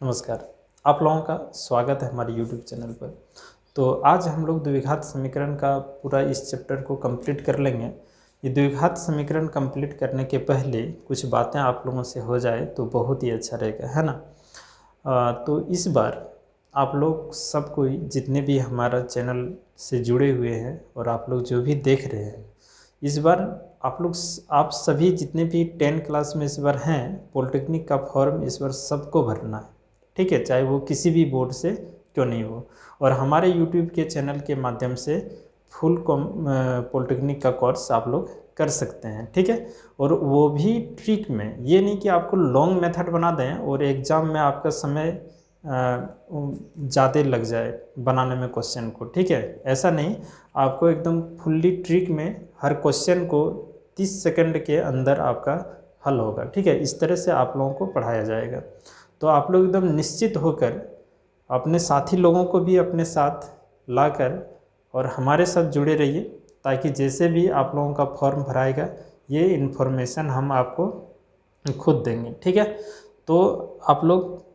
नमस्कार, आप लोगों का स्वागत है हमारे YouTube चैनल पर। तो आज हम लोग द्विघात समीकरण का पूरा इस चैप्टर को कंप्लीट कर लेंगे। ये द्विघात समीकरण कंप्लीट करने के पहले कुछ बातें आप लोगों से हो जाए तो बहुत ही अच्छा रहेगा, है ना। तो इस बार आप लोग सब कोई जितने भी हमारा चैनल से जुड़े हुए हैं और आप लोग जो भी देख रहे हैं, इस बार आप सभी जितने भी 10 क्लास में इस बार हैं, पॉलिटेक्निक का फॉर्म इस बार सबको भरना है, ठीक है, चाहे वो किसी भी बोर्ड से क्यों नहीं हो। और हमारे YouTube के चैनल के माध्यम से फुल पॉलिटेक्निक का कोर्स आप लोग कर सकते हैं, ठीक है। और वो भी ट्रिक में, ये नहीं कि आपको लॉन्ग मेथड बना दें और एग्ज़ाम में आपका समय ज़्यादा लग जाए बनाने में क्वेश्चन को, ठीक है। ऐसा नहीं, आपको एकदम फुल्ली ट्रिक में हर क्वेश्चन को 30 सेकंड के अंदर आपका हल होगा, ठीक है। इस तरह से आप लोगों को पढ़ाया जाएगा। तो आप लोग एकदम निश्चित होकर अपने साथी लोगों को भी अपने साथ लाकर और हमारे साथ जुड़े रहिए, ताकि जैसे भी आप लोगों का फॉर्म भराएगा ये इन्फॉर्मेशन हम आपको खुद देंगे, ठीक है। तो आप लोग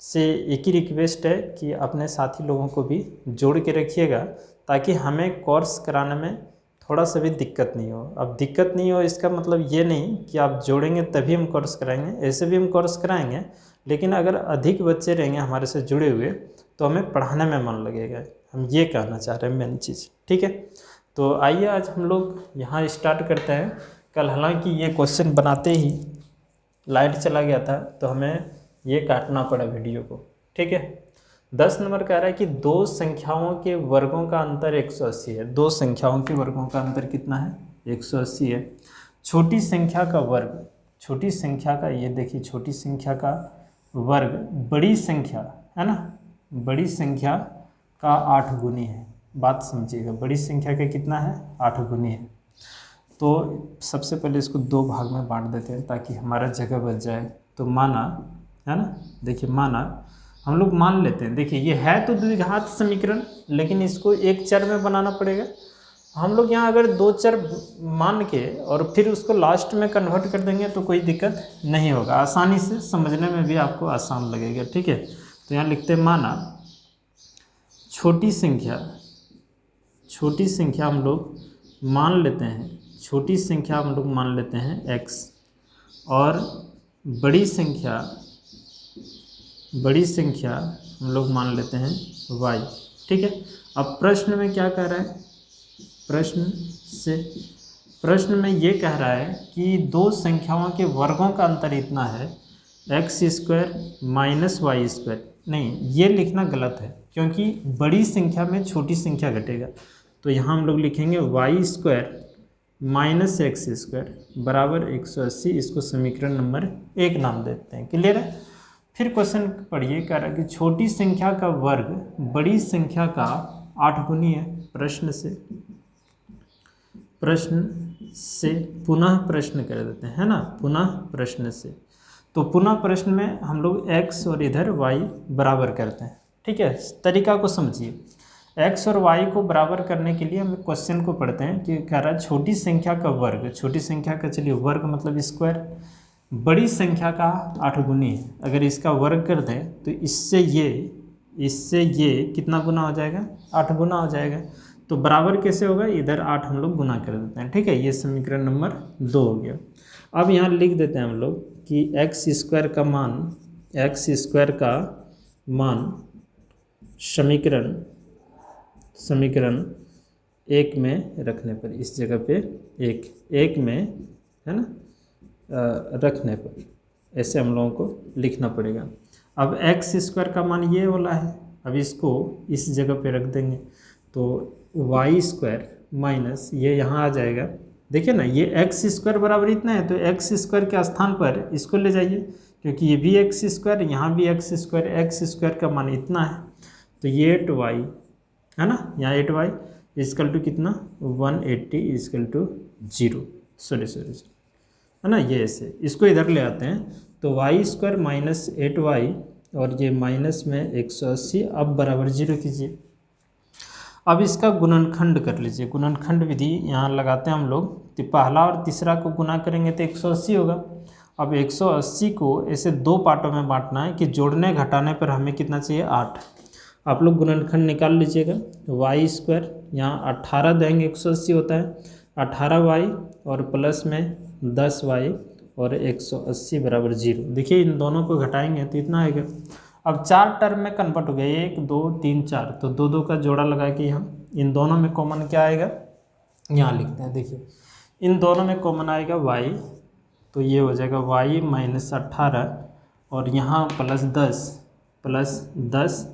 से एक ही रिक्वेस्ट है कि अपने साथी लोगों को भी जोड़ के रखिएगा, ताकि हमें कोर्स कराने में थोड़ा सा भी दिक्कत नहीं हो। अब दिक्कत नहीं हो इसका मतलब ये नहीं कि आप जोड़ेंगे तभी हम कोर्स कराएंगे, ऐसे भी हम कोर्स कराएंगे, लेकिन अगर अधिक बच्चे रहेंगे हमारे से जुड़े हुए तो हमें पढ़ाने में मन लगेगा। हम ये कहना चाह रहे हैं मेन चीज़, ठीक है। तो आइए आज हम लोग यहाँ स्टार्ट करते हैं। कल हालांकि ये क्वेश्चन बनाते ही लाइट चला गया था तो हमें ये काटना पड़ा वीडियो को, ठीक है। 10 नंबर कह रहा है कि दो संख्याओं के वर्गों का अंतर 180 है। दो संख्याओं के वर्गों का अंतर कितना है? 180 है। छोटी संख्या का वर्ग, छोटी संख्या का, ये देखिए छोटी संख्या का वर्ग बड़ी संख्या है ना, बड़ी संख्या का 8 गुनी है। बात समझिएगा, बड़ी संख्या का कितना है? 8 गुनी है। तो सबसे पहले इसको दो भाग में बांट देते हैं ताकि हमारा जगह बच जाए। तो माना, है ना, देखिए माना, हम लोग मान लेते हैं, देखिए ये है तो द्विघात समीकरण, लेकिन इसको एक चर में बनाना पड़ेगा। हम लोग यहाँ अगर दो चर मान के और फिर उसको लास्ट में कन्वर्ट कर देंगे तो कोई दिक्कत नहीं होगा, आसानी से समझने में भी आपको आसान लगेगा, ठीक है। तो यहाँ लिखते हैं माना छोटी संख्या, छोटी संख्या हम लोग मान लेते हैं, छोटी संख्या हम लोग मान लेते हैं x, और बड़ी संख्या, बड़ी संख्या हम लोग मान लेते हैं y, ठीक है। अब प्रश्न में क्या कह रहा है? प्रश्न में ये कह रहा है कि दो संख्याओं के वर्गों का अंतर इतना है, x² माइनस y²। नहीं, ये लिखना गलत है, क्योंकि बड़ी संख्या में छोटी संख्या घटेगा। तो यहाँ हम लोग लिखेंगे y² माइनस x² बराबर 180। इसको समीकरण नंबर 1 नाम देते हैं। क्लियर है? फिर क्वेश्चन पढ़िए, कह रहा है कि छोटी संख्या का वर्ग बड़ी संख्या का 8 गुनी है। प्रश्न से पुनः प्रश्न कर देते हैं, है ना, पुनः प्रश्न से। तो पुनः प्रश्न में हम लोग x और इधर y बराबर करते हैं, ठीक है। तरीका को समझिए। x और y को बराबर करने के लिए हम क्वेश्चन को पढ़ते हैं कि कह रहा है छोटी संख्या का वर्ग, छोटी संख्या का, चलिए वर्ग मतलब स्क्वायर, बड़ी संख्या का 8 गुनी है। अगर इसका वर्ग कर दें तो इससे ये कितना गुना हो जाएगा? 8 गुना हो जाएगा। तो बराबर कैसे होगा? इधर 8 हम लोग गुना कर देते हैं, ठीक है। ये समीकरण नंबर 2 हो गया। अब यहाँ लिख देते हैं हम लोग कि x² का मान समीकरण 1 में रखने पर, इस जगह पे एक में, है ना, रखने पर ऐसे हम लोगों को लिखना पड़ेगा। अब x² का मान ये वाला है, अब इसको इस जगह पे रख देंगे तो y² माइनस ये यहाँ आ जाएगा। देखिए ना, ये x² बराबर इतना है, तो x² के स्थान पर इसको ले जाइए, क्योंकि ये भी x², यहाँ भी x² का मान इतना है, तो ये 8y है ना, यहाँ 8y इजकल टू कितना? 180 इजकल टू 0, सॉरी है ना। ये ऐसे इसको इधर ले आते हैं, तो y² माइनस 8y और ये माइनस में 180, अब बराबर 0 कीजिए। अब इसका गुणनखंड कर लीजिए, गुणनखंड विधि यहाँ लगाते हैं हम लोग। तो पहला और तीसरा को गुना करेंगे तो 180 होगा, अब 180 को ऐसे दो पार्टों में बांटना है कि जोड़ने घटाने पर हमें कितना चाहिए 8। आप लोग गुणनखंड निकाल लीजिएगा। वाई स्क्वायर यहाँ 18 देंगे 180 होता है 18y और प्लस में 10y और 180 बराबर 0। देखिए इन दोनों को घटाएंगे तो इतना आएगा। अब 4 टर्म में कन्वर्ट हो गया 1 2 3 4, तो 2 2 का जोड़ा लगा के यहाँ इन दोनों में कॉमन क्या आएगा यहाँ लिखते हैं। देखिए इन दोनों में कॉमन आएगा y, तो ये हो जाएगा y माइनस 18 और यहाँ प्लस 10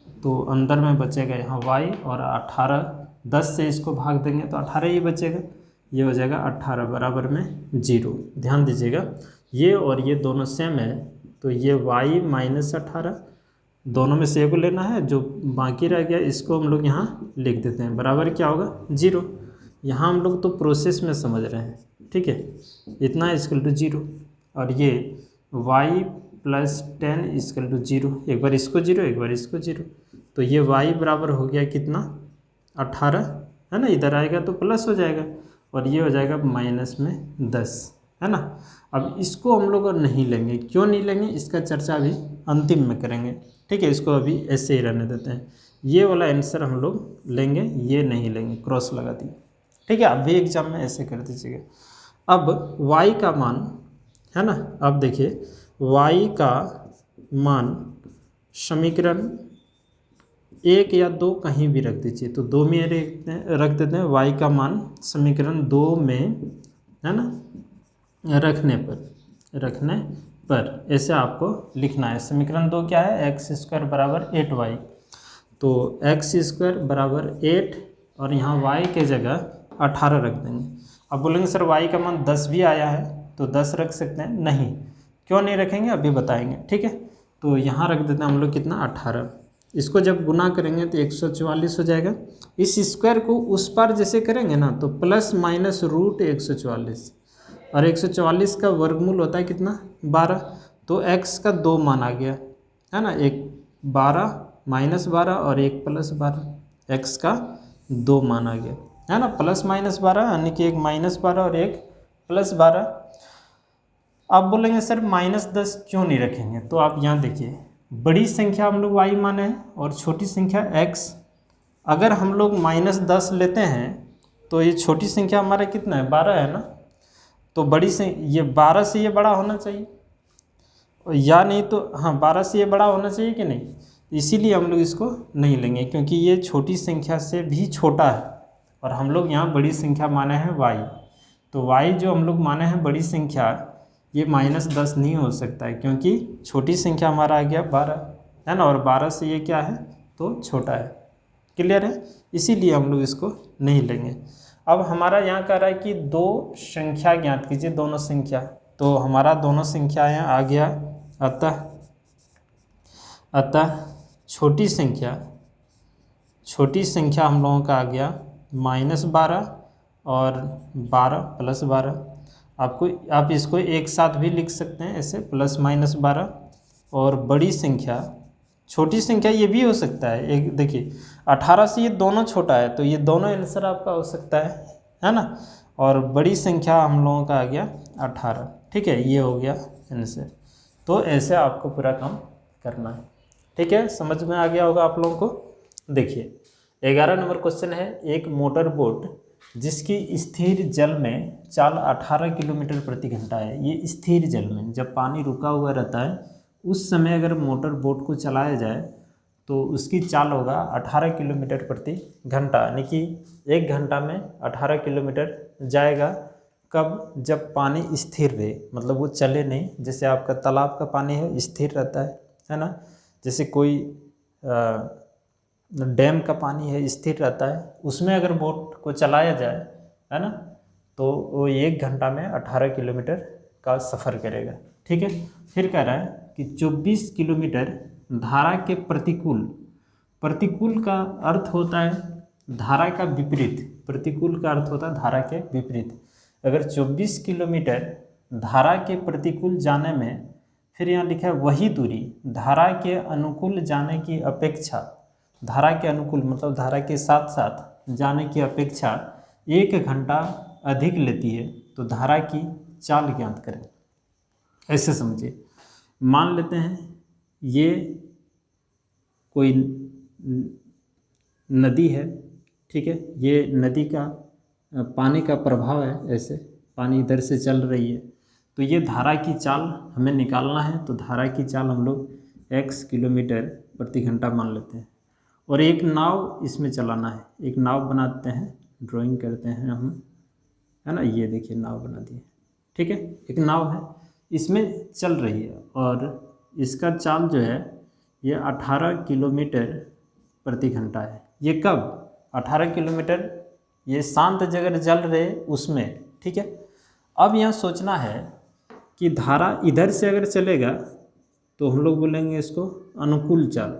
तो अंदर में बचेगा यहाँ y और 18 10 से इसको भाग देंगे तो 18 ही बचेगा। ये हो जाएगा 18 बराबर में 0। ध्यान दीजिएगा ये और ये दोनों सेम है, तो ये y माइनस 18 दोनों में से को लेना है, जो बाकी रह गया इसको हम लोग यहाँ लिख देते हैं बराबर क्या होगा 0। यहाँ हम लोग तो प्रोसेस में समझ रहे हैं, ठीक है। इतना इक्वल टू 0 और ये y प्लस 10 इक्वल टू 0, एक बार इसको 0 एक बार इसको 0, तो ये y बराबर हो गया कितना 18 है ना, इधर आएगा तो प्लस हो जाएगा और ये हो जाएगा माइनस में 10 है ना। अब इसको हम लोग नहीं लेंगे, क्यों नहीं लेंगे इसका चर्चा अभी अंतिम में करेंगे, ठीक है। इसको अभी ऐसे ही रहने देते हैं। ये वाला आंसर हम लोग लेंगे, ये नहीं लेंगे, क्रॉस लगा दिए, ठीक है। अभी एग्जाम में ऐसे कर दीजिएगा। अब y का मान है ना, अब देखिए y का मान समीकरण 1 या 2 कहीं भी रख दीजिए, तो 2 में रख देते हैं। y का मान समीकरण 2 में है ना रखने पर ऐसे आपको लिखना है। समीकरण 2 क्या है, एक्स स्क्वायर बराबर 8y, तो एक्स स्क्वायर बराबर 8 और यहाँ y के जगह 18 रख देंगे। अब बोलेंगे सर y का मान 10 भी आया है तो 10 रख सकते हैं, नहीं क्यों नहीं रखेंगे अभी बताएंगे, ठीक है। तो यहाँ रख देते हैं हम लोग कितना 18, इसको जब गुना करेंगे तो 144 हो जाएगा। इस स्क्वायर को उस पार जैसे करेंगे ना तो प्लस माइनस रूट 144 और 144 का वर्गमूल होता है कितना 12, तो x का 2 मान आ गया है ना, एक 12 माइनस 12 और एक प्लस 12, x का 2 मान आ गया है ना, प्लस माइनस 12 यानी कि एक माइनस 12 और एक प्लस 12। आप बोलेंगे सर माइनस 10 क्यों नहीं रखेंगे, तो आप यहाँ देखिए बड़ी संख्या हम लोग y माने हैं और छोटी संख्या x, अगर हम लोग माइनस 10 लेते हैं तो ये छोटी संख्या हमारा कितना है 12 है ना, तो बड़ी से ये 12 से ये बड़ा होना चाहिए या नहीं, तो हाँ 12 से ये बड़ा होना चाहिए कि नहीं, इसीलिए हम लोग इसको नहीं लेंगे क्योंकि ये छोटी संख्या से भी छोटा है और हम लोग यहाँ बड़ी संख्या माने हैं y, तो y जो हम लोग माने हैं बड़ी संख्या ये माइनस 10 नहीं हो सकता है क्योंकि छोटी संख्या हमारा आ गया 12 है ना, और 12 से ये क्या है तो छोटा है। क्लियर है, इसीलिए हम लोग इसको नहीं लेंगे। अब हमारा यहाँ कह रहा है कि 2 संख्या ज्ञात कीजिए, दोनों संख्या, तो हमारा दोनों संख्या यहाँ आ गया, अतः छोटी संख्या हम लोगों का आ गया -12 और 12 प्लस 12। आप इसको एक साथ भी लिख सकते हैं ऐसे प्लस माइनस 12, और बड़ी संख्या छोटी संख्या ये भी हो सकता है, एक देखिए 18 से ये दोनों छोटा है तो ये दोनों आंसर आपका हो सकता है ना, और बड़ी संख्या हम लोगों का आ गया 18, ठीक है, ये हो गया आंसर। तो ऐसे आपको पूरा काम करना है, ठीक है, समझ में आ गया होगा आप लोगों को। देखिए 11 नंबर क्वेश्चन है, एक मोटर बोट जिसकी स्थिर जल में चाल 18 किलोमीटर प्रति घंटा है, ये स्थिर जल में जब पानी रुका हुआ रहता है उस समय अगर मोटर बोट को चलाया जाए तो उसकी चाल होगा 18 किलोमीटर प्रति घंटा, यानी कि 1 घंटा में 18 किलोमीटर जाएगा। कब, जब पानी स्थिर रहे, मतलब वो चले नहीं, जैसे आपका तालाब का पानी है स्थिर रहता है ना, जैसे कोई डैम का पानी है स्थिर रहता है, उसमें अगर बोट को चलाया जाए है ना तो वो 1 घंटा में 18 किलोमीटर का सफ़र करेगा, ठीक है। फिर कह रहा है कि 24 किलोमीटर धारा के प्रतिकूल का अर्थ होता है धारा का विपरीत, प्रतिकूल का अर्थ होता है धारा के विपरीत। अगर 24 किलोमीटर धारा के प्रतिकूल जाने में, फिर यहाँ लिखा है वही दूरी धारा के अनुकूल जाने की अपेक्षा, धारा के अनुकूल मतलब धारा के साथ साथ जाने की अपेक्षा 1 घंटा अधिक लेती है, तो धारा की चाल ज्ञात करें। ऐसे समझिए, मान लेते हैं ये कोई नदी है, ठीक है, ये नदी का पानी का प्रभाव है, ऐसे पानी इधर से चल रही है, तो ये धारा की चाल हमें निकालना है। तो धारा की चाल हम लोग x किलोमीटर प्रति घंटा मान लेते हैं, और एक नाव इसमें चलाना है। एक नाव बनाते हैं, ड्राइंग करते हैं हम, है ना, ये देखिए नाव बना दी, ठीक है, एक नाव है, इसमें चल रही है, और इसका चाल जो है ये 18 किलोमीटर प्रति घंटा है। ये कब 18 किलोमीटर, ये शांत जगह चल रहे उसमें, ठीक है। अब यहाँ सोचना है कि धारा इधर से अगर चलेगा तो हम लोग बोलेंगे इसको अनुकूल चाल,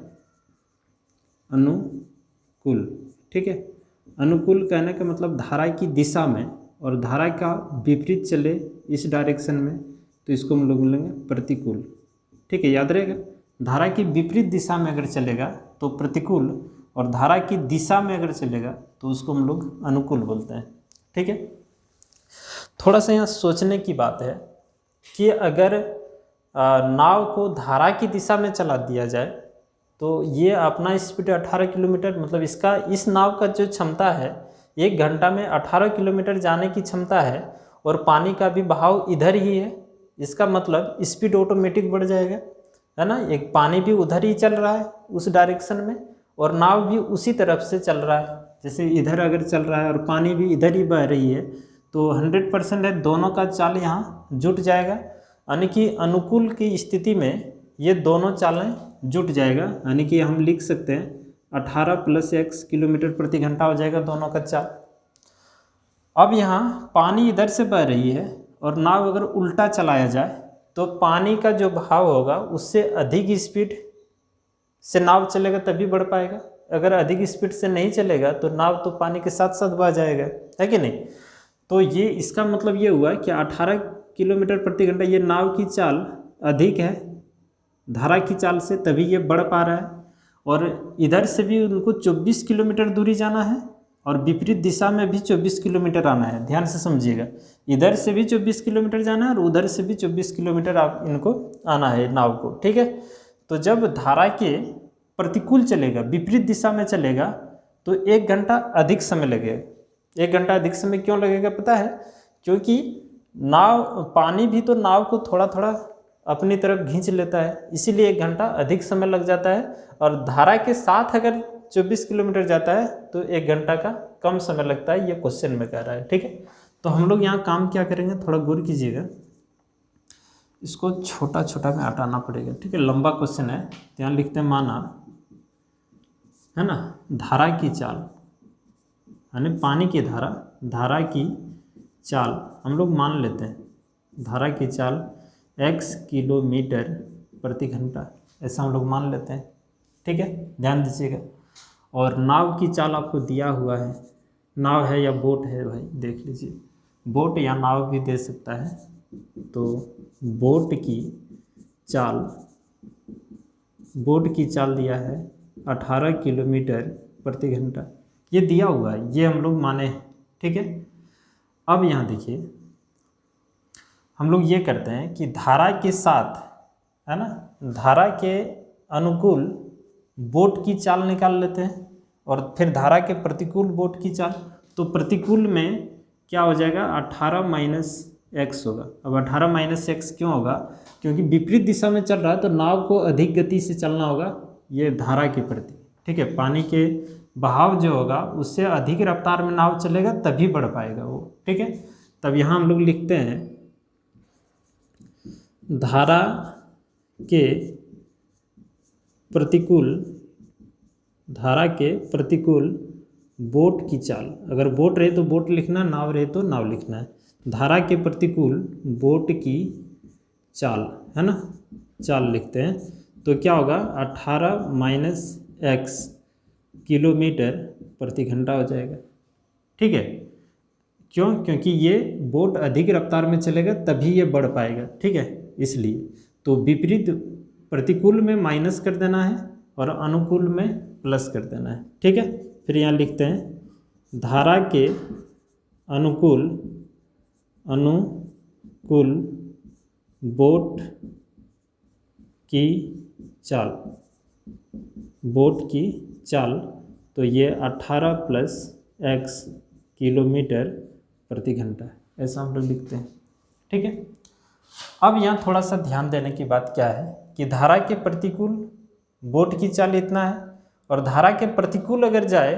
अनुकूल, ठीक है। अनुकूल कहने का मतलब धारा की दिशा में, और धारा का विपरीत चले इस डायरेक्शन में तो इसको हम लोग बोलेंगे प्रतिकूल, ठीक है, याद रहेगा। धारा की विपरीत दिशा में अगर चलेगा तो प्रतिकूल, और धारा की दिशा में अगर चलेगा तो उसको हम लोग अनुकूल बोलते हैं, ठीक है। थोड़ा सा यहाँ सोचने की बात है कि अगर नाव को धारा की दिशा में चला दिया जाए तो ये अपना स्पीड 18 किलोमीटर, मतलब इसका, इस नाव का जो क्षमता है 1 घंटा में 18 किलोमीटर जाने की क्षमता है, और पानी का भी बहाव इधर ही है, इसका मतलब स्पीड ऑटोमेटिक बढ़ जाएगा, है ना। एक पानी भी उधर ही चल रहा है उस डायरेक्शन में, और नाव भी उसी तरफ से चल रहा है, जैसे इधर अगर चल रहा है और पानी भी इधर ही बह रही है, तो 100% है, दोनों का चाल यहाँ जुट जाएगा, यानी कि अनुकूल की स्थिति में ये दोनों चालें जुट जाएगा, यानी कि हम लिख सकते हैं 18 + x किलोमीटर प्रति घंटा हो जाएगा दोनों का चाल। अब यहाँ पानी इधर से बह रही है, और नाव अगर उल्टा चलाया जाए तो पानी का जो बहाव होगा उससे अधिक स्पीड से नाव चलेगा तभी बढ़ पाएगा। अगर अधिक स्पीड से नहीं चलेगा तो नाव तो पानी के साथ साथ बह जाएगा, है कि नहीं। तो ये इसका मतलब ये हुआ कि 18 किलोमीटर प्रति घंटा ये नाव की चाल अधिक है धारा की चाल से, तभी ये बढ़ पा रहा है। और इधर से भी उनको 24 किलोमीटर दूरी जाना है, और विपरीत दिशा में भी 24 किलोमीटर आना है, ध्यान से समझिएगा। इधर से भी 24 किलोमीटर जाना है और उधर से भी 24 किलोमीटर आप इनको आना है नाव को, ठीक है। तो जब धारा के प्रतिकूल चलेगा, विपरीत दिशा में चलेगा, तो 1 घंटा अधिक समय लगेगा। 1 घंटा अधिक समय क्यों लगेगा पता है? क्योंकि नाव, पानी भी तो नाव को थोड़ा थोड़ा अपनी तरफ खींच लेता है, इसीलिए 1 घंटा अधिक समय लग जाता है। और धारा के साथ अगर 24 किलोमीटर जाता है तो 1 घंटा का कम समय लगता है, ये क्वेश्चन में कह रहा है, ठीक है। तो हम लोग यहाँ काम क्या करेंगे, थोड़ा गौर कीजिएगा, इसको छोटा छोटा में हटाना पड़ेगा, ठीक है। लंबा क्वेश्चन है, तो यहाँ लिखते हैं माना, है ना, धारा की चाल, यानी पानी की धारा, धारा की चाल हम लोग मान लेते हैं, धारा की चाल x किलोमीटर प्रति घंटा, ऐसा हम लोग मान लेते हैं, ठीक है, ध्यान दीजिएगा। और नाव की चाल आपको दिया हुआ है, नाव है या बोट है भाई, देख लीजिए, बोट या नाव भी दे सकता है। तो बोट की चाल, बोट की चाल दिया है 18 किलोमीटर प्रति घंटा, ये दिया हुआ है, ये हम लोग माने हैं, ठीक है। अब यहाँ देखिए, हम लोग ये करते हैं कि धारा के साथ, है ना, धारा के अनुकूल बोट की चाल निकाल लेते हैं, और फिर धारा के प्रतिकूल बोट की चाल। तो प्रतिकूल में क्या हो जाएगा, 18 - x होगा। अब 18 - x क्यों होगा? क्योंकि विपरीत दिशा में चल रहा है तो नाव को अधिक गति से चलना होगा, ये धारा के प्रति, ठीक है। पानी के बहाव जो होगा उससे अधिक रफ्तार में नाव चलेगा तभी बढ़ पाएगा वो, ठीक है। तब यहाँ हम लोग लिखते हैं धारा के प्रतिकूल, धारा के प्रतिकूल बोट की चाल, अगर बोट रहे तो बोट लिखना, नाव रहे तो नाव लिखना है। धारा के प्रतिकूल बोट की चाल, है ना, चाल लिखते हैं, तो क्या होगा, 18 - x किलोमीटर प्रति घंटा हो जाएगा, ठीक है। क्यों? क्योंकि ये बोट अधिक रफ्तार में चलेगा तभी ये बढ़ पाएगा, ठीक है, इसलिए। तो विपरीत, प्रतिकूल में माइनस कर देना है और अनुकूल में प्लस कर देना है, ठीक है। फिर यहाँ लिखते हैं धारा के अनुकूल, अनुकूल बोट की चाल, बोट की चाल, तो ये 18 प्लस x किलोमीटर प्रति घंटा, ऐसा हम लोग लिखते हैं। ठीक है, अब यहाँ थोड़ा सा ध्यान देने की बात क्या है कि धारा के प्रतिकूल बोट की चाल इतना है, और धारा के प्रतिकूल अगर जाए,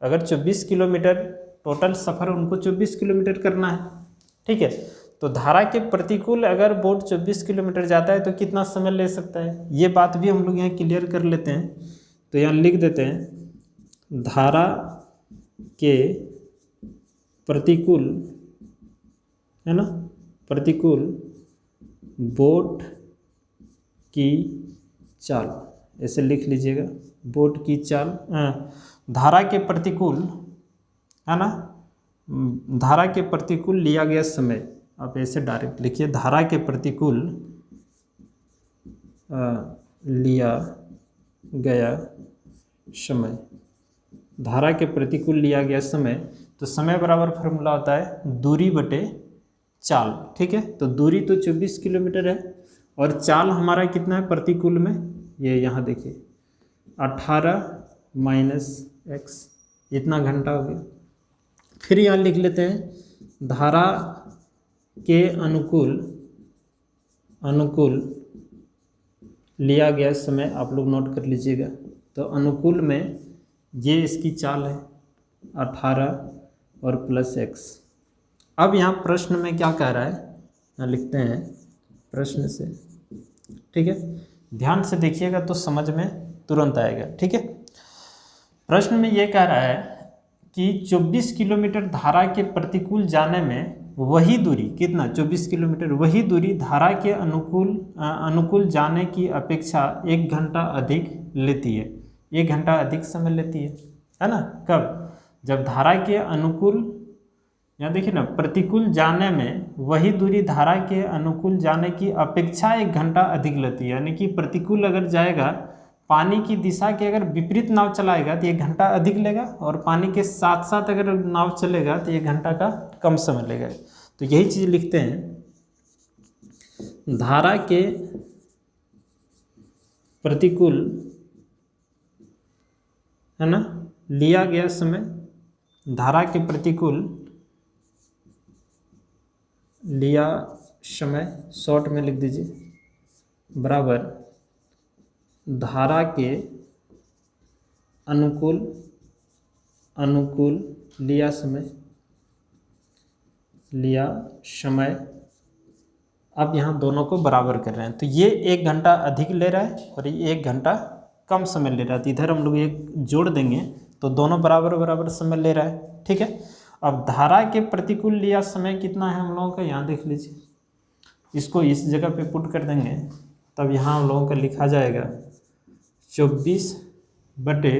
अगर 24 किलोमीटर टोटल सफ़र उनको 24 किलोमीटर करना है। ठीक है, तो धारा के प्रतिकूल अगर बोट 24 किलोमीटर जाता है तो कितना समय ले सकता है, ये बात भी हम लोग यहाँ क्लियर कर लेते हैं। तो यहाँ लिख देते हैं धारा के प्रतिकूल, है ना, प्रतिकूल बोट की चाल, ऐसे लिख लीजिएगा, बोट की चाल, धारा के प्रतिकूल, है ना, धारा के प्रतिकूल लिया गया समय, आप ऐसे डायरेक्ट लिखिए, धारा के प्रतिकूल लिया गया समय, धारा के प्रतिकूल लिया गया समय, तो समय बराबर फार्मूला होता है दूरी बटे चाल। ठीक है, तो दूरी तो 24 किलोमीटर है और चाल हमारा कितना है प्रतिकूल में, ये यहाँ देखिए 18 माइनस x, इतना घंटा हो गया। फिर यहाँ लिख लेते हैं धारा के अनुकूल लिया गया समय, आप लोग नोट कर लीजिएगा। तो अनुकूल में ये इसकी चाल है 18 और प्लस x। अब यहाँ प्रश्न में क्या कह रहा है, यहाँ लिखते हैं प्रश्न से। ठीक है, ध्यान से देखिएगा तो समझ में तुरंत आएगा। ठीक है, प्रश्न में ये कह रहा है कि 24 किलोमीटर धारा के प्रतिकूल जाने में वही दूरी, कितना 24 किलोमीटर, वही दूरी धारा के अनुकूल जाने की अपेक्षा 1 घंटा अधिक लेती है, 1 घंटा अधिक समय लेती है ना। कब, जब धारा के अनुकूल, यहाँ देखिए ना, प्रतिकूल जाने में वही दूरी धारा के अनुकूल जाने की अपेक्षा 1 घंटा अधिक लेती है, यानी कि प्रतिकूल अगर जाएगा, पानी की दिशा के अगर विपरीत नाव चलाएगा तो 1 घंटा अधिक लेगा, और पानी के साथ साथ अगर नाव चलेगा तो 1 घंटा का कम समय लेगा। तो यही चीज़ लिखते हैं, धारा के प्रतिकूल, है ना, लिया गया समय, धारा के प्रतिकूल लिया समय, शॉर्ट में लिख दीजिए, बराबर धारा के अनुकूल लिया समय। अब यहाँ दोनों को बराबर कर रहे हैं, तो ये 1 घंटा अधिक ले रहा है और ये 1 घंटा कम समय ले रहा है, तो इधर हम लोग एक जोड़ देंगे तो दोनों बराबर बराबर समय ले रहा है। ठीक है, अब धारा के प्रतिकूल लिया समय कितना है हम लोगों का, यहाँ देख लीजिए, इसको इस जगह पे पुट कर देंगे, तब यहाँ हम लोगों का लिखा जाएगा 24 बटे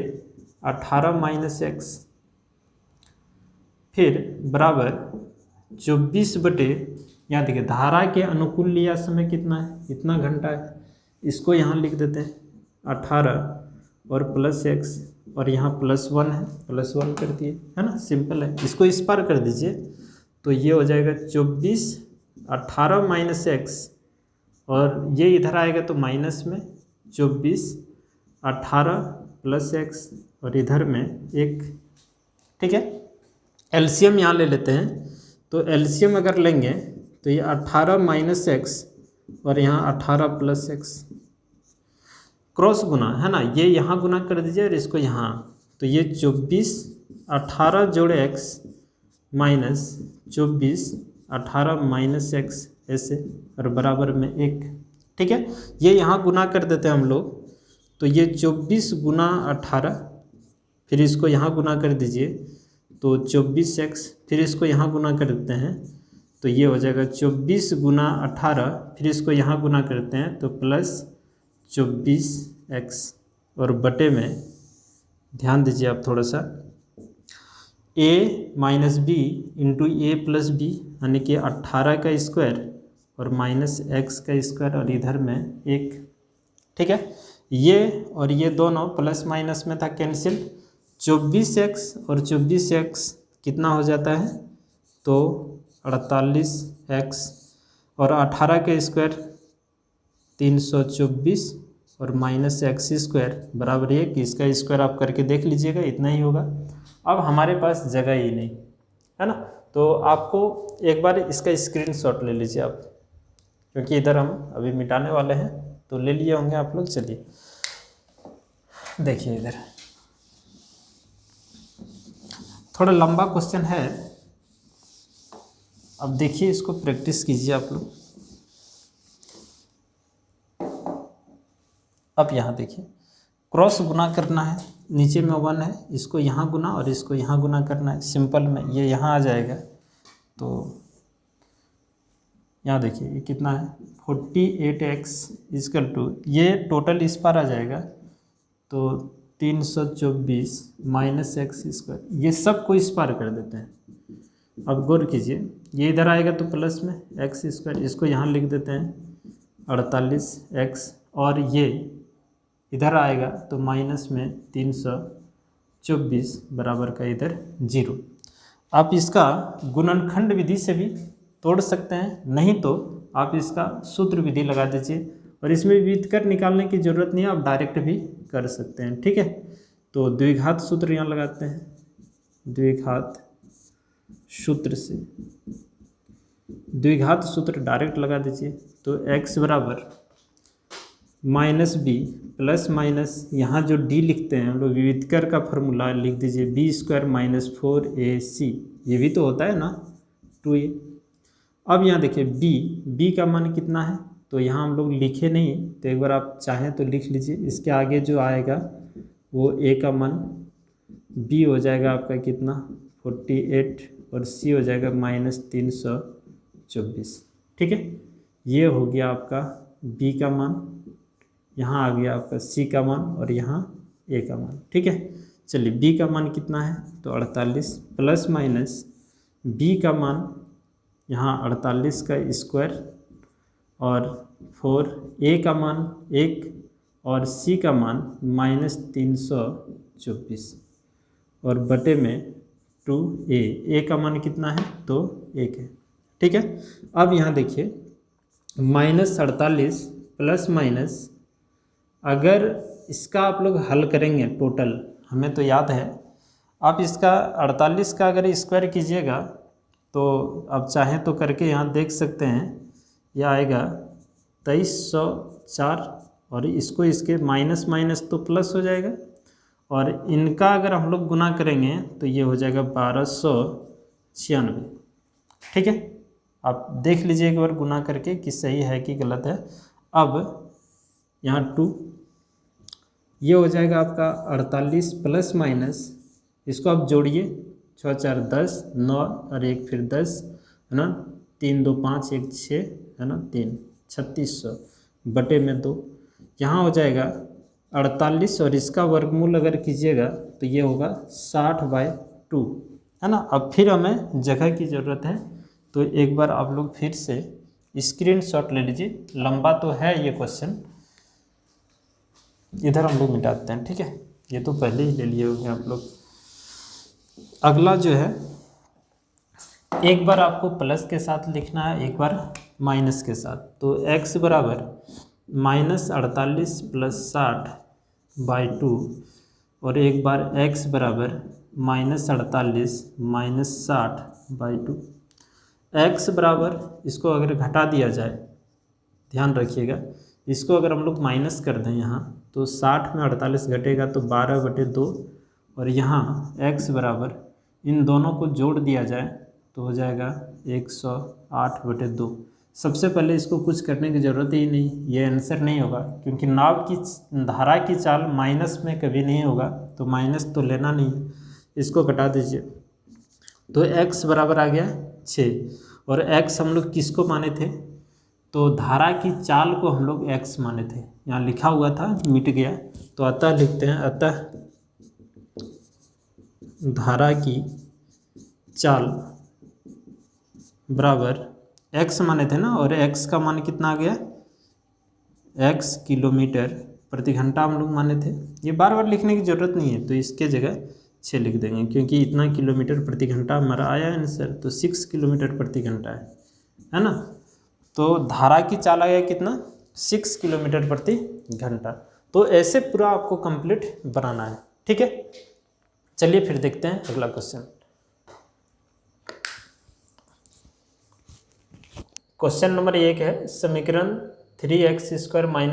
18 माइनस x, फिर बराबर 24 बटे, यहाँ देखिए धारा के अनुकूल लिया समय कितना है, इतना घंटा है, इसको यहाँ लिख देते हैं 18 और प्लस x, और यहाँ +1 है, +1 कर दिए, है ना, सिंपल है। इसको इस पार कर दीजिए तो ये हो जाएगा 24, 18 माइनस x, और ये इधर आएगा तो माइनस में 24, 18 प्लस x, और इधर में 1। ठीक है, एलसीएम यहाँ ले लेते हैं, तो एलसीएम अगर लेंगे तो ये 18 माइनस x और यहाँ 18 प्लस x, क्रॉस गुना, है ना, ये यहाँ गुना कर दीजिए और इसको यहाँ, तो ये 24 18 जोड़े x माइनस 24 18 माइनस x, ऐसे, और बराबर में 1। ठीक है, ये यहाँ गुना कर देते हैं हम लोग, तो ये 24 गुना 18, फिर इसको यहाँ गुना कर दीजिए तो 24x, फिर इसको यहाँ गुना कर देते हैं तो ये हो जाएगा 24 गुना 18, फिर इसको यहाँ गुना करते हैं तो प्लस 24x, और बटे में ध्यान दीजिए आप थोड़ा सा, a minus b into a plus b, यानी कि 18 का स्क्वायर और माइनस x का स्क्वायर, और इधर में 1। ठीक है, ये और ये दोनों प्लस माइनस में था कैंसिल, 24x और 24x कितना हो जाता है, तो 48x, और 18 का स्क्वायर 324 और माइनस एक्स स्क्वायर बराबर 1। इसका स्क्वायर आप करके देख लीजिएगा, इतना ही होगा। अब हमारे पास जगह ही नहीं है ना, तो आपको एक बार इसका स्क्रीनशॉट ले लीजिए आप, क्योंकि इधर हम अभी मिटाने वाले हैं, तो ले लिए होंगे आप लोग। चलिए देखिए, इधर थोड़ा लंबा क्वेश्चन है, अब देखिए इसको प्रैक्टिस कीजिए आप लोग। अब यहाँ देखिए, क्रॉस गुना करना है, नीचे में 1 है, इसको यहाँ गुना और इसको यहाँ गुना करना है। सिंपल में ये यहाँ आ जाएगा, तो यहाँ देखिए ये कितना है 48x इक्वल टू, ये टोटल इस पर आ जाएगा तो 324 माइनस एक्स स्क्वायर, ये सब को इस पार कर देते हैं। अब गौर कीजिए, ये इधर आएगा तो प्लस में एक्स स्क्वायर, इसको यहाँ लिख देते हैं 48x, और ये इधर आएगा तो माइनस में 324 बराबर का इधर 0। आप इसका गुणनखंड विधि से भी तोड़ सकते हैं, नहीं तो आप इसका सूत्र विधि लगा दीजिए, और इसमें व्युत्क्रम निकालने की ज़रूरत नहीं है, आप डायरेक्ट भी कर सकते हैं। ठीक है, तो द्विघात सूत्र यहाँ लगाते हैं, द्विघात सूत्र से द्विघात सूत्र डायरेक्ट लगा दीजिए, तो x बराबर माइनस बी प्लस माइनस, यहाँ जो d लिखते हैं हम लोग व्युत्क्रम का फॉर्मूला लिख दीजिए, बी स्क्वायर माइनस 4ac, ये भी तो होता है ना 2a। अब यहाँ देखिए b का मान कितना है, तो यहाँ हम लोग लिखे नहीं, तो एक बार आप चाहें तो लिख लीजिए। इसके आगे जो आएगा वो a का मान b हो जाएगा आपका कितना 48, और c हो जाएगा माइनस 324। ठीक है, ये हो गया आपका b का मान, यहाँ आ गया आपका c का मान, और यहाँ a का मान। ठीक है, चलिए b का मान कितना है, तो 48 प्लस माइनस b का मान यहाँ 48 का स्क्वायर और 4, a का मान 1 और c का मान माइनस 324 और बटे में 2a, a का मान कितना है तो 1 है। ठीक है, अब यहाँ देखिए माइनस 48 प्लस माइनस, अगर इसका आप लोग हल करेंगे टोटल, हमें तो याद है, आप इसका 48 का अगर स्क्वायर कीजिएगा तो आप चाहें तो करके यहाँ देख सकते हैं, यह आएगा 2304, और इसको इसके माइनस माइनस तो प्लस हो जाएगा, और इनका अगर हम लोग गुना करेंगे तो ये हो जाएगा 1296। ठीक है, आप देख लीजिए एक बार गुना करके कि सही है कि गलत है। अब यहाँ 2, ये हो जाएगा आपका 48 प्लस माइनस, इसको आप जोड़िए, 6 4 10, 9 और 1 फिर 10 है ना, 3 2 5 1 6 है ना, 3 3600 बटे में 2, यहाँ हो जाएगा 48, और इसका वर्गमूल अगर कीजिएगा तो ये होगा 60/2 है ना। अब फिर हमें जगह की ज़रूरत है, तो एक बार आप लोग फिर से स्क्रीनशॉट ले लीजिए, लंबा तो है ये क्वेश्चन, इधर हम लोग मिटाते हैं। ठीक है, ये तो पहले ही ले लिए होंगे आप लोग। अगला जो है, एक बार आपको प्लस के साथ लिखना है, एक बार माइनस के साथ, तो x बराबर माइनस 48 प्लस 60/2, और एक बार x बराबर माइनस 48 माइनस 60/2। x बराबर, इसको अगर घटा दिया जाए, ध्यान रखिएगा, इसको अगर हम लोग माइनस कर दें यहाँ, तो 60 में 48 घटेगा तो 12/2, और यहाँ x बराबर इन दोनों को जोड़ दिया जाए तो हो जाएगा 108/2। सबसे पहले इसको कुछ करने की ज़रूरत ही नहीं, ये आंसर नहीं होगा, क्योंकि नाव की धारा की चाल माइनस में कभी नहीं होगा, तो माइनस तो लेना नहीं है, इसको घटा दीजिए, तो x बराबर आ गया 6, और x हम लोग किसको माने थे, तो धारा की चाल को हम लोग x माने थे, यहाँ लिखा हुआ था मिट गया, तो अतः लिखते हैं, अतः धारा की चाल बराबर x माने थे ना, और x का मान कितना आ गया, x किलोमीटर प्रति घंटा हम लोग माने थे। ये बार बार लिखने की ज़रूरत नहीं है, तो इसके जगह 6 लिख देंगे, क्योंकि इतना किलोमीटर प्रति घंटा हमारा आया आंसर, तो 6 किलोमीटर प्रति घंटा है ना। तो धारा की चाल आ गया कितना 6 किलोमीटर प्रति घंटा। तो ऐसे पूरा आपको कंप्लीट बनाना है, ठीक है। चलिए फिर देखते हैं अगला क्वेश्चन। क्वेश्चन नंबर 1 है, समीकरण 3x²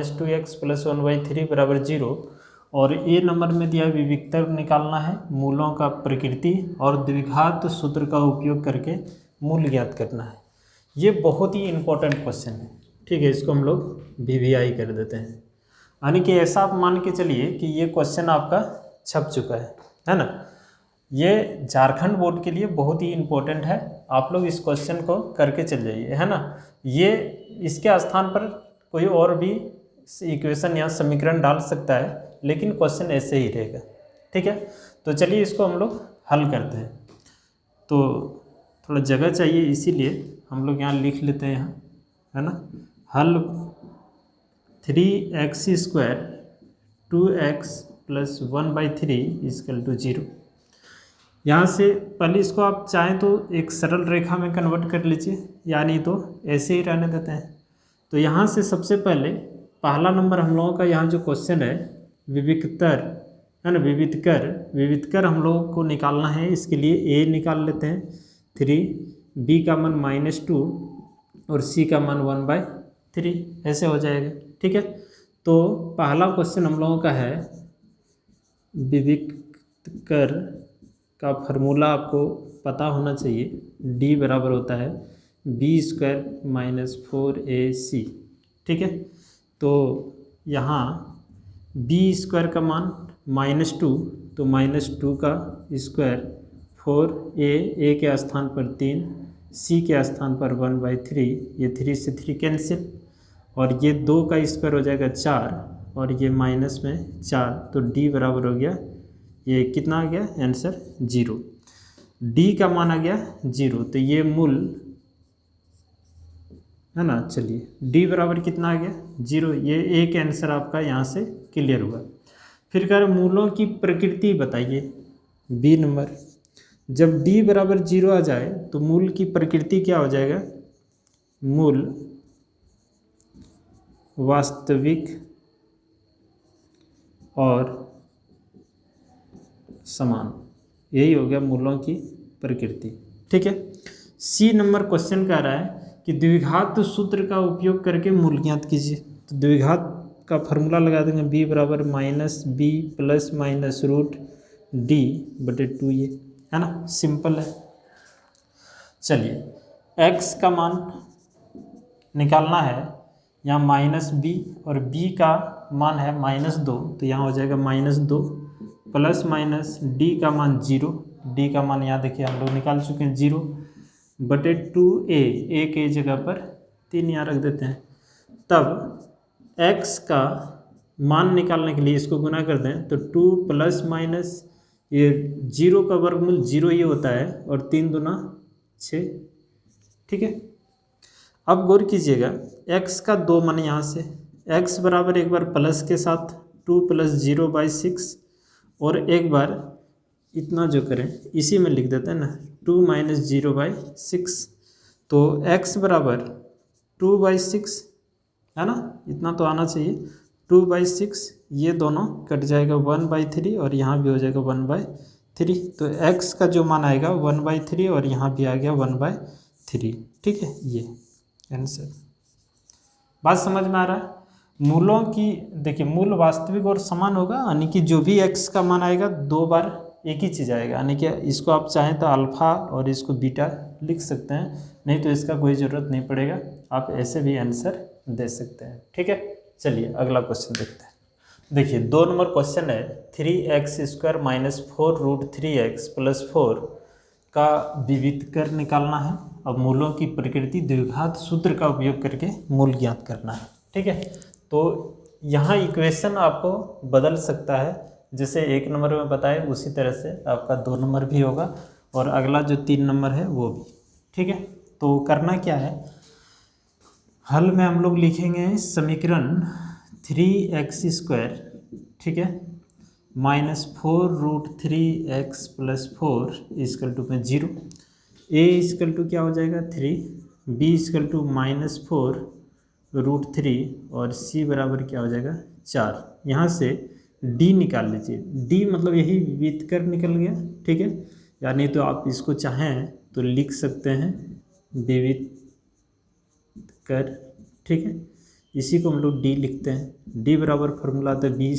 - 2x + 1/3 = 0 और ए नंबर में दिया विविक्तर निकालना है, मूलों का प्रकृति और द्विघात सूत्र का उपयोग करके मूल ज्ञात करना है। ये बहुत ही इंपॉर्टेंट क्वेश्चन है, ठीक है। इसको हम लोग VVI कर देते हैं, यानी कि ऐसा आप मान के चलिए कि ये क्वेश्चन आपका छप चुका है ना। ये झारखंड बोर्ड के लिए बहुत ही इम्पोर्टेंट है, आप लोग इस क्वेश्चन को करके चल जाइए, है ना। ये इसके स्थान पर कोई और भी इक्वेशन या समीकरण डाल सकता है, लेकिन क्वेश्चन ऐसे ही रहेगा, ठीक है। तो चलिए इसको हम लोग हल करते हैं। तो थोड़ा जगह चाहिए, इसीलिए हम लोग यहाँ लिख लेते हैं, यहाँ, है ना। हल 3x² 2x + 1/3 = 0। यहाँ से पहले इसको आप चाहें तो एक सरल रेखा में कन्वर्ट कर लीजिए, या नहीं तो ऐसे ही रहने देते हैं। तो यहाँ से सबसे पहले पहला नंबर हम लोगों का यहाँ जो क्वेश्चन है विविक्तर, है ना, विविक्तर हम लोगों को निकालना है। इसके लिए a निकाल लेते हैं 3, b का मान -2 और c का मान 1/3, ऐसे हो जाएगा, ठीक है। तो पहला क्वेश्चन हम लोगों का है विविक्तर का फार्मूला आपको पता होना चाहिए, d बराबर होता है b² - 4ac, ठीक है। तो यहाँ b² का मान -2, तो -2 का स्क्वायर 4a के स्थान पर 3, c के स्थान पर 1/3, ये 3 से 3 कैंसिल, और ये 2 का स्क्वायर हो जाएगा 4, और ये माइनस में 4, तो d बराबर हो गया, ये कितना आ गया आंसर 0। d का मान आ गया 0, तो ये मूल, है ना। चलिए d बराबर कितना आ गया 0, ये एक आंसर आपका यहाँ से क्लियर हुआ। फिर कह रहे मूलों की प्रकृति बताइए, b नंबर। जब d बराबर 0 आ जाए तो मूल की प्रकृति क्या हो जाएगा, मूल वास्तविक और समान, यही हो गया मूलों की प्रकृति, ठीक है। सी नंबर क्वेश्चन कह रहा है कि द्विघात सूत्र का उपयोग करके मूल ज्ञात कीजिए। तो द्विघात का फार्मूला लगा देंगे, b बराबर -b ± √d/2, ये है ना, सिंपल है। चलिए x का मान निकालना है, यहाँ -b और b का मान है -2, तो यहाँ हो जाएगा -2 ± d का मान 0, d का मान यहाँ देखिए हम लोग निकाल चुके हैं 0/2a, a के जगह पर 3 यहाँ रख देते हैं। तब x का मान निकालने के लिए इसको गुना कर दें, तो 2 ± ये 0 का वर्गमूल 0 ही होता है, और 3 दूना 6, ठीक है। अब गौर कीजिएगा x का 2 मान यहाँ से, x बराबर एक बार प्लस के साथ 2 + 0/6, और एक बार इतना जो करें इसी में लिख देते हैं ना, 2 - 0/6, तो x बराबर 2/6, है ना, इतना तो आना चाहिए, 2/6, ये दोनों कट जाएगा 1/3, और यहाँ भी हो जाएगा 1/3, तो x का जो मान आएगा 1/3, और यहाँ भी आ गया 1/3, ठीक है। ये आंसर, बात समझ में आ रहा है। मूलों की देखिए, मूल वास्तविक और समान होगा, यानी कि जो भी x का मान आएगा 2 बार एक ही चीज़ आएगा, यानी कि इसको आप चाहें तो अल्फा और इसको बीटा लिख सकते हैं, नहीं तो इसका कोई ज़रूरत नहीं पड़ेगा, आप ऐसे भी आंसर दे सकते हैं, ठीक है। चलिए अगला क्वेश्चन देखते हैं। देखिए 2 नंबर क्वेश्चन है, 3x² - 4√3x + 4 का विविक्तर निकालना है। अब मूलों की प्रकृति द्विघात सूत्र का उपयोग करके मूल ज्ञात करना है, ठीक है। तो यहाँ इक्वेशन आपको बदल सकता है, जैसे 1 नंबर में बताए उसी तरह से आपका 2 नंबर भी होगा, और अगला जो 3 नंबर है वो भी, ठीक है। तो करना क्या है, हल में हम लोग लिखेंगे समीकरण 3x², ठीक है, -4√3x + 4 = 0, a = क्या हो जाएगा 3, बी इक्वल टू -4√3 और सी बराबर क्या हो जाएगा 4। यहाँ से डी निकाल लीजिए, डी मतलब यही बीत कर निकल गया, ठीक है। यानी तो आप इसको चाहें तो लिख सकते हैं विविध कर, ठीक है। इसी को हम लोग डी लिखते हैं। डी बराबर फॉर्मूला आता है b² -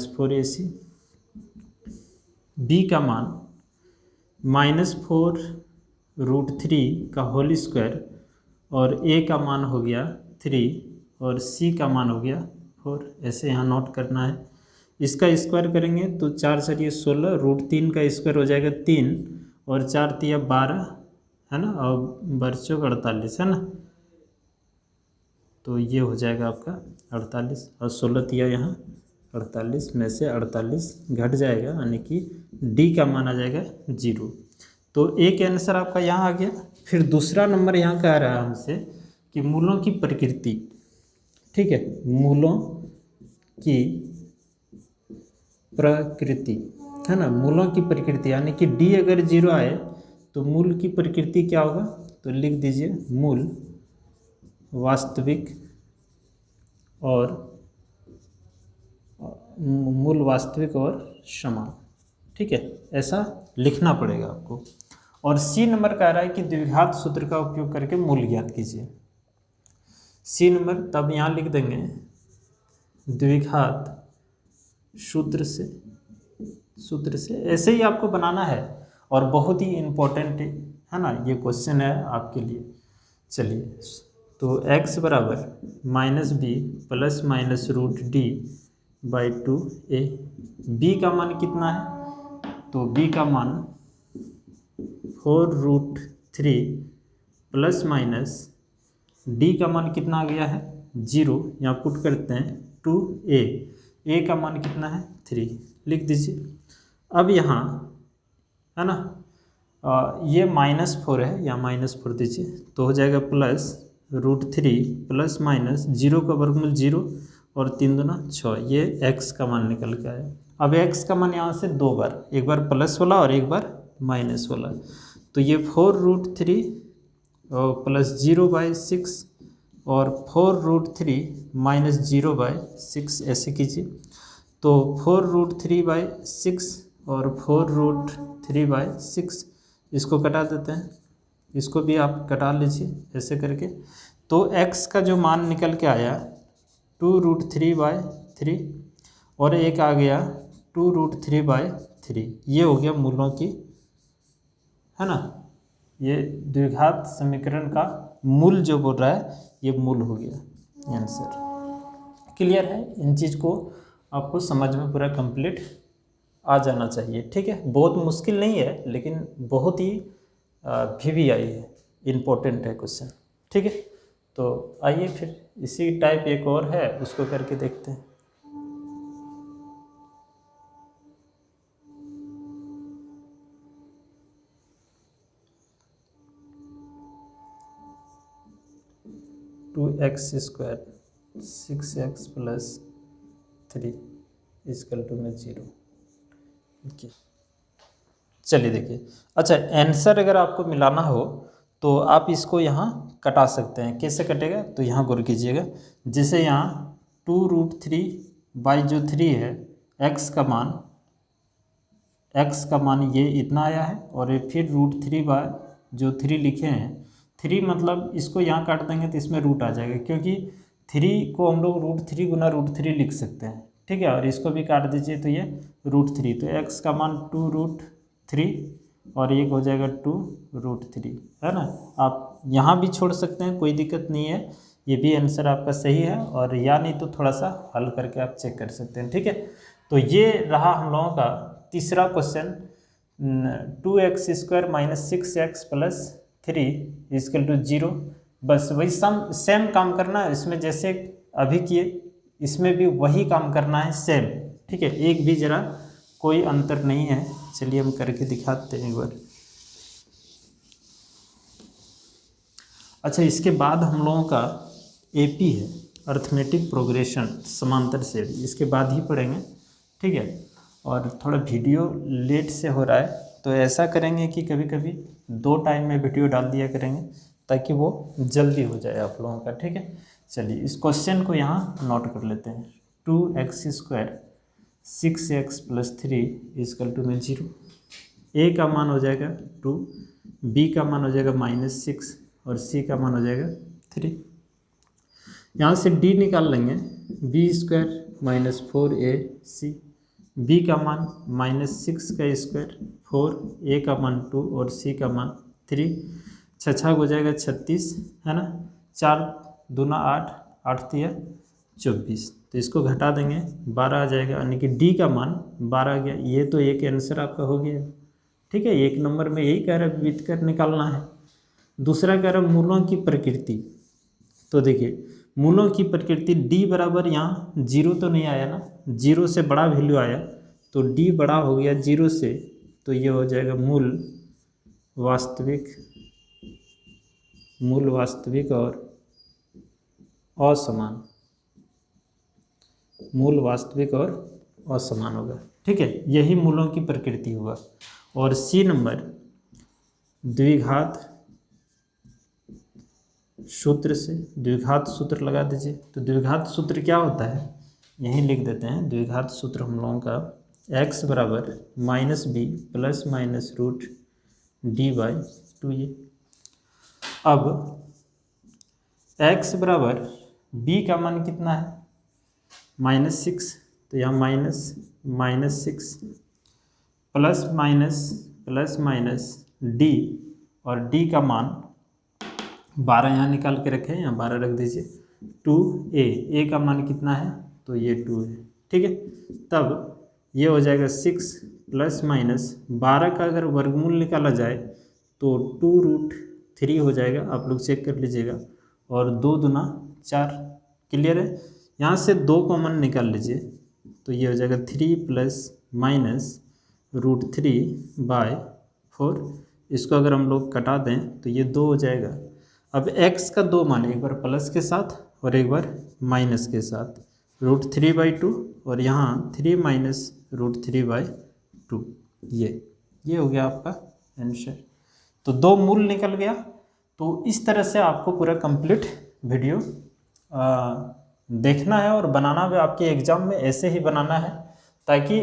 4ac। बी का मान -4√3 का होल स्क्वायर और ए का मान हो गया 3 और सी का मान हो गया 4। ऐसे यहाँ नोट करना है। इसका स्क्वायर करेंगे तो 4 4 16, √3 का स्क्वायर हो जाएगा 3 और 4 3 12 है ना, और बच्चों का 48 है ना, तो ये हो जाएगा आपका 48 और 16 तिया यहाँ 48 में से 48 घट जाएगा, यानी कि डी का मान आ जाएगा 0। तो एक आंसर आपका यहाँ आ गया। फिर दूसरा नंबर यहाँ कह रहा है हमसे कि मूलों की प्रकृति, ठीक है, मूलों की प्रकृति है ना, मूलों की प्रकृति, यानी कि डी अगर 0 आए तो मूल की प्रकृति क्या होगा, तो लिख दीजिए मूल वास्तविक और समान, ठीक है, ऐसा लिखना पड़ेगा आपको। और सी नंबर कह रहा है कि द्विघात सूत्र का उपयोग करके मूल ज्ञात कीजिए। सी नंबर तब यहाँ लिख देंगे द्विघात सूत्र से ऐसे ही आपको बनाना है और बहुत ही इम्पोर्टेंट है ना, ये क्वेश्चन है आपके लिए। चलिए, तो x बराबर -b ± √d/2a। b का मान कितना है, तो b का मान 4√3 ± d का मान कितना आ गया है 0, यहाँ पुट करते हैं 2a, a का मान कितना है 3, लिख दीजिए। अब यहाँ है ना, ये -4 है, यहाँ -4 दीजिए तो हो जाएगा +√3 ± 0 का वर्गमूल 0 और 3 दूना 6, ये x का मान निकल के आया। अब x का मान यहाँ से 2 बार, एक बार प्लस वाला और एक बार माइनस वाला, तो ये 4√3 + 0/6 और 4√3 - 0/6 ऐसे कीजिए। तो 4√3/6 और 4√3/6 इसको कटा देते हैं, इसको भी आप कटा लीजिए ऐसे करके। तो x का जो मान निकल के आया 2√3/3 और एक आ गया 2√3/3, ये हो गया मूलों की, है ना, ये द्विघात समीकरण का मूल जो बोल रहा है ये मूल हो गया आंसर। क्लियर है, इन चीज़ को आपको समझ में पूरा कंप्लीट आ जाना चाहिए, ठीक है। बहुत मुश्किल नहीं है लेकिन बहुत ही VVI है, इम्पोर्टेंट है क्वेश्चन, ठीक है। तो आइए फिर इसी टाइप एक और है, उसको करके देखते हैं। टू एक्स स्क्वायर 6x + 3 = में 0। देखिए, चलिए देखिए, अच्छा आंसर अगर आपको मिलाना हो तो आप इसको यहाँ कटा सकते हैं। कैसे कटेगा, तो यहाँ गौर कीजिएगा, जैसे यहाँ 2√3/3 है, x का मान ये इतना आया है और ये फिर √3/3 लिखे हैं। 3 मतलब इसको यहाँ काट देंगे तो इसमें रूट आ जाएगा, क्योंकि 3 को हम लोग √3 गुना √3 लिख सकते हैं, ठीक है। और इसको भी काट दीजिए तो ये √3, तो x का मान 2√3 और एक हो जाएगा 2√3, है ना। आप यहाँ भी छोड़ सकते हैं, कोई दिक्कत नहीं है, ये भी आंसर आपका सही है। और या नहीं तो थोड़ा सा हल करके आप चेक कर सकते हैं, ठीक है। तो ये रहा हम लोगों का तीसरा क्वेश्चन, 2x² - 6x + 3 = 0। बस वही सेम काम करना है इसमें, जैसे अभी किए इसमें भी वही काम करना है सेम, ठीक है। एक भी जरा कोई अंतर नहीं है। चलिए हम करके दिखाते हैं एक बार। अच्छा, इसके बाद हम लोगों का AP है, अर्थमेटिक प्रोग्रेशन समांतर श्रेणी, इसके बाद ही पढ़ेंगे, ठीक है। और थोड़ा वीडियो लेट से हो रहा है तो ऐसा करेंगे कि कभी कभी 2 टाइम में वीडियो डाल दिया करेंगे ताकि वो जल्दी हो जाए आप लोगों का, ठीक है। चलिए इस क्वेश्चन को यहाँ नोट कर लेते हैं। 2x² 6x + 3 = में 0। a का मान हो जाएगा 2, b का मान हो जाएगा -6 और c का मान हो जाएगा 3। यहाँ से d निकाल लेंगे, b² - 4ac, b का मान -6 का स्क्वायर 4, a का मान 2 और c का मान 3। 6 हो जाएगा 36, है ना। 4 दूना 8, 8 तिया 24। तो इसको घटा देंगे, 12 आ जाएगा, यानी कि d का मान 12 आ गया। ये तो एक आंसर आपका हो गया, ठीक है। 1 नंबर में यही कह रहा है बीत कर निकालना है। दूसरा कह रहा है मूलों की प्रकृति। तो देखिए मूलों की प्रकृति d बराबर यहाँ 0 तो नहीं आया ना, 0 से बड़ा वैल्यू आया तो d बड़ा हो गया 0 से, तो ये हो जाएगा मूल वास्तविक और असमान। मूल वास्तविक और असमान होगा, ठीक है। यही मूलों की प्रकृति होगा। और सी नंबर द्विघात सूत्र से, द्विघात सूत्र लगा दीजिए। तो द्विघात सूत्र क्या होता है यहीं लिख देते हैं। द्विघात सूत्र हम लोगों का x बराबर -b ± √d/2a। अब x बराबर b का मान कितना है -6, तो यहाँ -6 प्लस माइनस d, और d का मान 12 यहाँ निकाल के रखें, यहाँ 12 रख दीजिए। 2a का मान कितना है, तो ये 2 है, ठीक है। तब ये हो जाएगा 6 ± 12 का अगर वर्गमूल निकाला जाए तो 2√3 हो जाएगा। आप लोग चेक कर लीजिएगा। और 2 दूना 4, क्लियर है। यहाँ से 2 कॉमन निकाल लीजिए, तो ये हो जाएगा 3 ± √3/4। इसको अगर हम लोग कटा दें तो ये 2 हो जाएगा। अब x का 2 मान, एक बार प्लस के साथ और एक बार माइनस के साथ, √3/2 और यहाँ 3 - √3/2। ये हो गया आपका आंसर। तो 2 मूल निकल गया। तो इस तरह से आपको पूरा कंप्लीट वीडियो देखना है और बनाना भी आपके एग्ज़ाम में ऐसे ही बनाना है, ताकि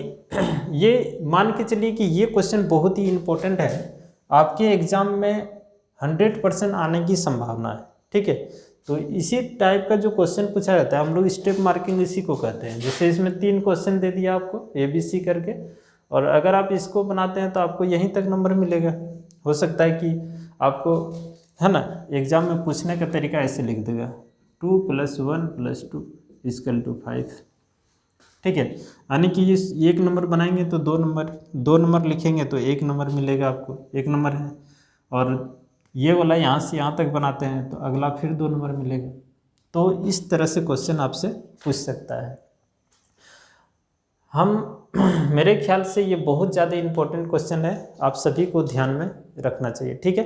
ये मान के चलिए कि ये क्वेश्चन बहुत ही इम्पोर्टेंट है। आपके एग्ज़ाम में 100% आने की संभावना है, ठीक है। तो इसी टाइप का जो क्वेश्चन पूछा जाता है, हम लोग स्टेप मार्किंग इसी को कहते हैं। जैसे इसमें 3 क्वेश्चन दे दिया आपको ABC करके, और अगर आप इसको बनाते हैं तो आपको यहीं तक नंबर मिलेगा। हो सकता है कि आपको, है ना, एग्ज़ाम में पूछने का तरीका ऐसे लिख देगा 2 + 1 + 2 = 5, ठीक है। यानी कि ये 1 नंबर बनाएंगे तो 2 नंबर लिखेंगे तो 1 नंबर मिलेगा आपको, 1 नंबर है। और ये वाला यहाँ से यहाँ तक बनाते हैं तो अगला फिर 2 नंबर मिलेगा। तो इस तरह से क्वेश्चन आपसे पूछ सकता है। मेरे ख्याल से ये बहुत ज़्यादा इम्पोर्टेंट क्वेश्चन है, आप सभी को ध्यान में रखना चाहिए, ठीक है।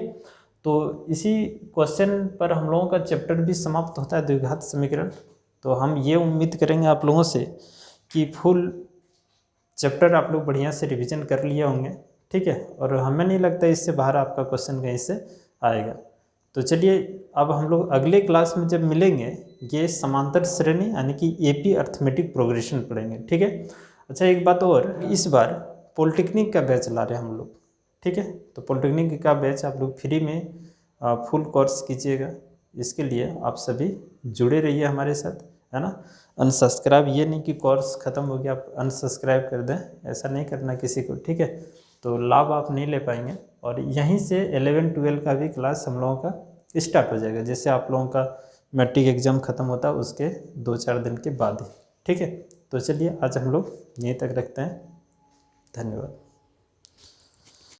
तो इसी क्वेश्चन पर हम लोगों का चैप्टर भी समाप्त होता है, द्विघात समीकरण। तो हम ये उम्मीद करेंगे आप लोगों से कि फुल चैप्टर आप लोग बढ़िया से रिवीजन कर लिए होंगे, ठीक है। और हमें नहीं लगता इससे बाहर आपका क्वेश्चन कहीं से आएगा। तो चलिए अब हम लोग अगले क्लास में जब मिलेंगे, ये समांतर श्रेणी यानी कि AP अर्थमेटिक प्रोग्रेशन पढ़ेंगे, ठीक है। अच्छा एक बात और, इस बार पॉलिटेक्निक का बैच ला रहे हैं हम लोग, ठीक है। तो पॉलिटेक्निक का बैच आप लोग फ्री में फुल कोर्स कीजिएगा। इसके लिए आप सभी जुड़े रहिए हमारे साथ, है ना। अनसब्सक्राइब, ये नहीं कि कोर्स ख़त्म हो गया आप अनसब्सक्राइब कर दें, ऐसा नहीं करना किसी को, ठीक है। तो लाभ आप नहीं ले पाएंगे। और यहीं से 11-12 का भी क्लास हम लोगों का स्टार्ट हो जाएगा, जैसे आप लोगों का मैट्रिक एग्ज़ाम ख़त्म होता है उसके 2-4 दिन के बाद ही, ठीक है। तो चलिए आज हम लोग यहीं तक रखते हैं। धन्यवाद।